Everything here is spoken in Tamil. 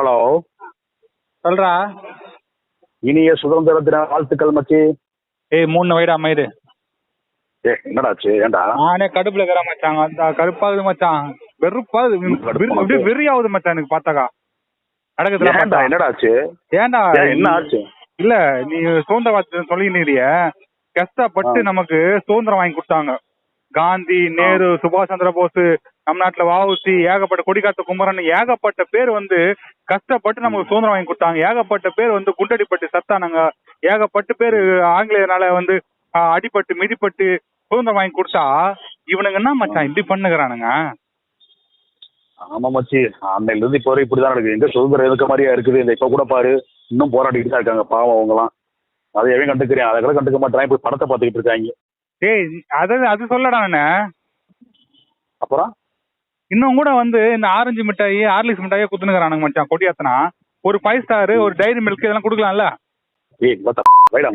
ஹலோ. சொல்றா. இனிய சுதந்திர தின வாழ்த்துக்கள் மச்சி. ஏய் 3 வைடா மயிறு. என்னடாச்சு? ஏண்டா நானே கடுப்புல இருக்கிற மச்சான். அந்த கடுப்பாகுது மச்சான். வெறுப்பாகுது. வெறியாகுது மச்சான் எனக்கு பார்த்தாக்கா. நடக்குதுடா. என்னடாச்சு? ஏன்டா என்ன ஆச்சு? இல்ல நீ சுதந்திர வாழ்த்து சொல்லிக்கிறிய. கஷ்டப்பட்டு நமக்கு சுதந்திரம் வாங்கி கொடுத்தாங்க. காந்தி, நேரு, சுபாஷ் சந்திர போஸ், நம் நாட்டுல வஉசி, ஏகப்பட்ட கொடிக்காத்த குமரன், ஏகப்பட்ட பேர் கஷ்டப்பட்டு நமக்கு சுதந்திரம் வாங்கி கொடுத்தாங்க. ஏகப்பட்ட பேர் குண்டடிப்பட்டு சத்தானாங்க. ஏகப்பட்ட பேர் ஆங்கிலேயனால அடிபட்டு மிதிப்பட்டு சுதந்திரம் வாங்கி கொடுத்தா இவனுங்க என்ன மச்சான் இப்படி பண்ணுகிறானுங்க? ஆமா மச்சி, அன்னையில இருந்து இப்போ இப்படிதான் நடக்குது. எங்க சுதந்திரம் இருக்க மாதிரியா இருக்குது. இந்த இப்ப கூட பாரு, இன்னும் போராடிட்டு தான் இருக்காங்க பாவம் அவங்க எல்லாம். அதை எவன் கண்டுக்கிறேன், அதை கூட கண்டுக்க மாட்டான். இப்ப படத்தை பார்த்துக்கிட்டு இருக்காங்க. ஏய் அது சொல்லடா. நானு அப்புறம் இன்னும் கூட இந்த ஆரஞ்சு மிட்டாய், ஆர்லிக்ஸ் மிட்டாயே குத்துனுக்குறானுங்க மச்சான். கொடியாத்தனா ஒரு 5 ஸ்டார், ஒரு டைரி மில்க் இதெல்லாம் கொடுக்கலாம்ல. ஏய் வைடா